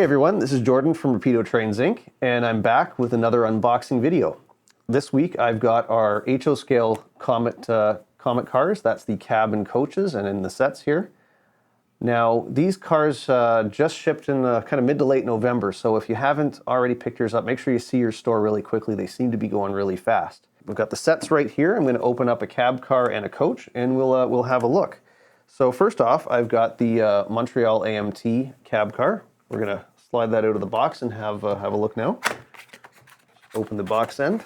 Hey everyone, this is Jordan from Rapido Trains Inc. and I'm back with another unboxing video. This week I've got our HO scale Comet cars. That's the cab and coaches and in the sets here. Now these cars just shipped in kind of mid to late November, so if you haven't already picked yours up, make sure you see your store really quickly. They seem to be going really fast. We've got the sets right here. I'm going to open up a cab car and a coach and we'll have a look. So first off, I've got the Montreal AMT cab car. We're going to slide that out of the box and have a look now. Open the box end.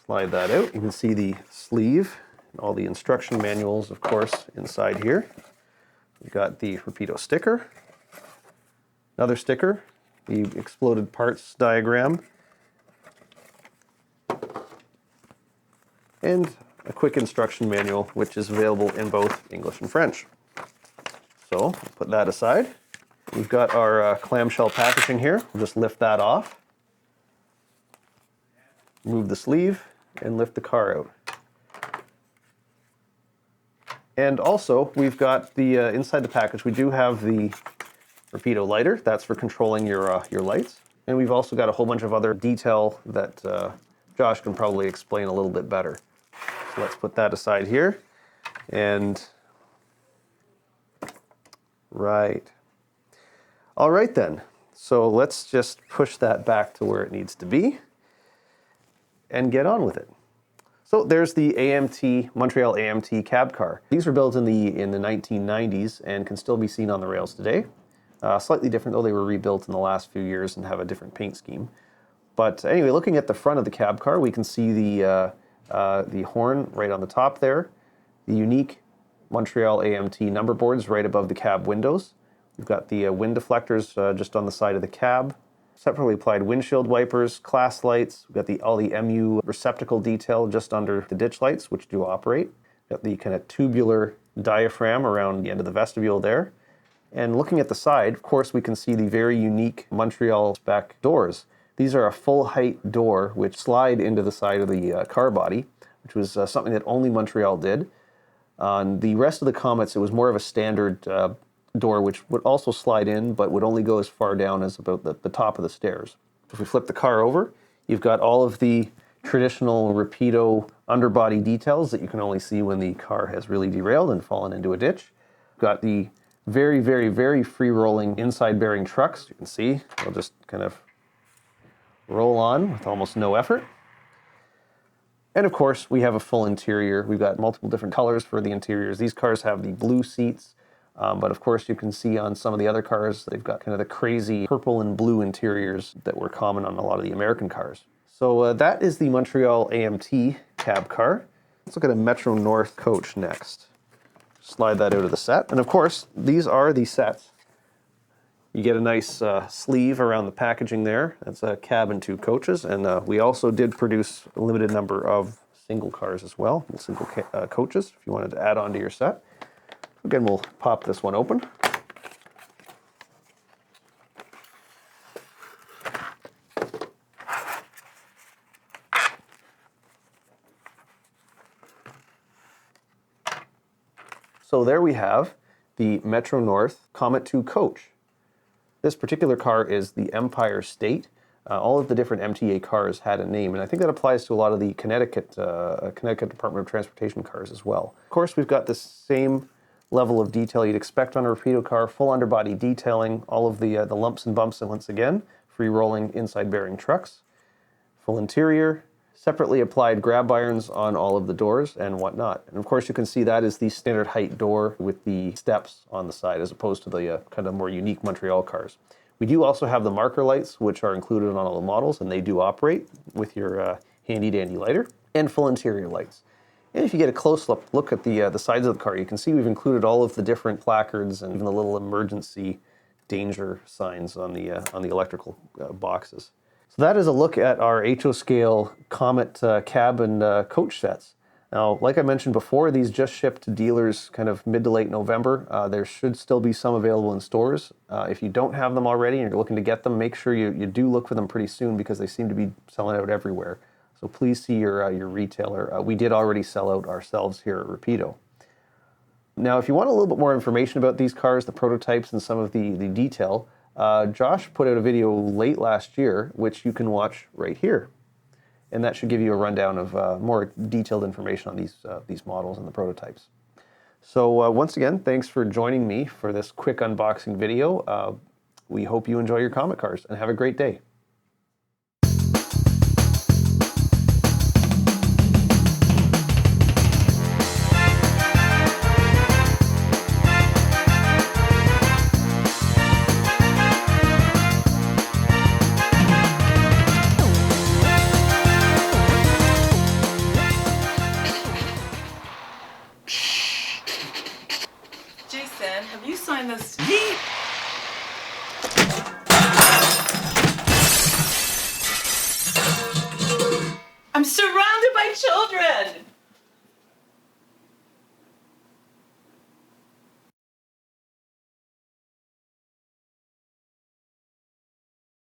Slide that out. You can see the sleeve and all the instruction manuals, of course, inside here. We've got the Rapido sticker, another sticker, the exploded parts diagram, and a quick instruction manual, which is available in both English and French. So, put that aside. We've got our clamshell packaging here. We'll just lift that off. Move the sleeve and lift the car out. And also, we've got the, inside the package, we do have the Rapido lighter. That's for controlling your lights. And we've also got a whole bunch of other detail that Josh can probably explain a little bit better. So let's put that aside here. And right. All right then. So let's just push that back to where it needs to be and get on with it. So there's the AMT, Montreal AMT cab car. These were built in the 1990s and can still be seen on the rails today. Slightly different though, they were rebuilt in the last few years and have a different paint scheme. But anyway, looking at the front of the cab car, we can see the horn right on the top there, the unique Montreal AMT number boards right above the cab windows. We've got the wind deflectors just on the side of the cab. Separately applied windshield wipers, class lights. We've got all the MU receptacle detail just under the ditch lights, which do operate. We've got the kind of tubular diaphragm around the end of the vestibule there. And looking at the side, of course, we can see the very unique Montreal spec doors. These are a full height door which slide into the side of the car body, which was something that only Montreal did. On the rest of the Comets, it was more of a standard door, which would also slide in, but would only go as far down as about the top of the stairs. If we flip the car over, you've got all of the traditional Rapido underbody details that you can only see when the car has really derailed and fallen into a ditch. You've got the very, very, very free-rolling inside bearing trucks. You can see they'll just kind of roll on with almost no effort. And of course, we have a full interior. We've got multiple different colors for the interiors. These cars have the blue seats, but of course you can see on some of the other cars, they've got kind of the crazy purple and blue interiors that were common on a lot of the American cars. So that is the Montreal AMT cab car. Let's look at a Metro North coach next. Slide that out of the set. And of course, these are the sets. You get a nice sleeve around the packaging there. That's a cab and two coaches. And we also did produce a limited number of single cars as well, single coaches, if you wanted to add on to your set. Again, we'll pop this one open. So there we have the Metro North Comet 2 coach. This particular car is the Empire State. All of the different MTA cars had a name, and I think that applies to a lot of the Connecticut Department of Transportation cars as well. Of course, we've got the same level of detail you'd expect on a Rapido car, full underbody detailing, all of the lumps and bumps, and once again, free-rolling inside bearing trucks, full interior, separately applied grab irons on all of the doors and whatnot. And of course, you can see that is the standard height door with the steps on the side, as opposed to the kind of more unique Montreal cars. We do also have the marker lights, which are included on all the models, and they do operate with your handy-dandy lighter, and full interior lights. And if you get a close look at the sides of the car, you can see we've included all of the different placards and even the little emergency danger signs on the electrical boxes. So that is a look at our HO scale Comet cab and coach sets. Now, like I mentioned before, these just shipped to dealers kind of mid to late November. There should still be some available in stores. If you don't have them already and you're looking to get them, make sure you do look for them pretty soon because they seem to be selling out everywhere. So please see your retailer. We did already sell out ourselves here at Rapido. Now, if you want a little bit more information about these cars, the prototypes, and some of the detail, Josh put out a video late last year, which you can watch right here. And that should give you a rundown of more detailed information on these models and the prototypes. So once again, thanks for joining me for this quick unboxing video. We hope you enjoy your Comet cars and have a great day. Jason, have you signed this? I'm surrounded by children!